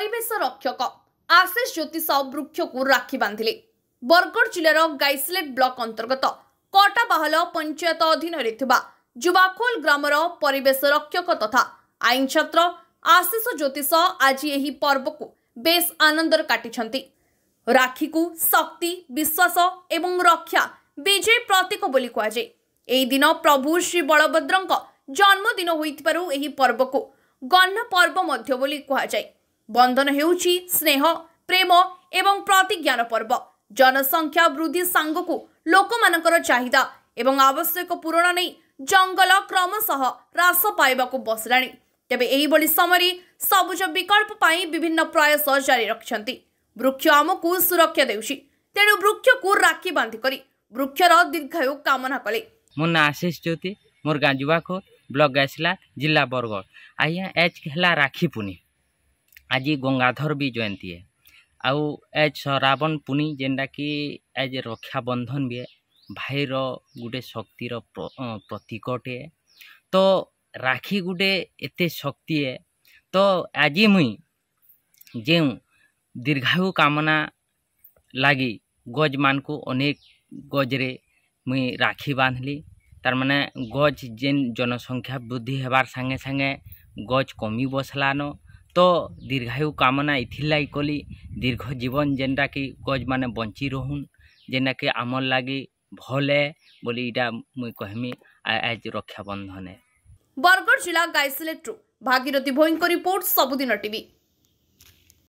परिवेश रक्षक आशीष ज्योतिष वृक्ष को राखी बांधिले। बरगढ़ जिलार गाइसलेट ब्लॉक अंतर्गत कटाबाहल पंचायत अधीन जुवाखोल ग्रामर परिवेश रक्षक तथा आईन छात्र आशीष ज्योतिष आज यही पर्व को बेस आनंदर काटिछंती। राखी को शक्ति विश्वास एवं रक्षा विजय प्रतीक बोली कहुए। एही दिन प्रभु श्री बलभद्रंक जन्मदिन होइतिबारु एही पर्व को गण्य पर्व मध्य बोली कहुए। बंधन हेउछि स्नेह प्रेम एवं प्रतिज्ञान पर्व। जनसंख्या वृद्धि सांगकु लोकमानकर चाहिदा एवं आवश्यक पूरण नहीं जंगल क्रमशः ह्रास पाइबाकु बसलाणी। तेबे एही बोली समय सबुज विकल्प पाई विभिन्न प्रयास जारी रखिछंती। वृक्ष आमको सुरक्षा देउछि, तेणु वृक्ष को राखी बांधि करी वृक्षर दीर्घायु कामना कले। मोर ना आशीष ज्योति, मोर गाँ जुवाखोल ब्लॉक गाइसलेट जिला बरगढ़। आइया एज कहला राखी पुनी। आज गंगाधर भी जयंती है आउ एज श्रावण पुनी जेनटा कि एज रक्षाबंधन भी है। भाईर गोटे शक्तिर प्रतीकटे। तो राखी गोटे एते शक्ति है। तो आज मुई जे दीर्घायु कामना लगी गज मान को अनेक गजरे मुई राखी बांधली। तार माने गज जेन जनसंख्या वृद्धि हेबार संगे संगे गज कमी बसलान। तो दीर्घायु कामना इथिलाई कली दीर्घ जीवन जेनटा कि गज माने बंची रहून जेना कि आमर लगी भले बोली इटा मुई कहमी आज रक्षाबंधन है। बरगढ़ जिला गाइसलेट भागीरथी भोईंको रिपोर्ट सबुदिन टीवी।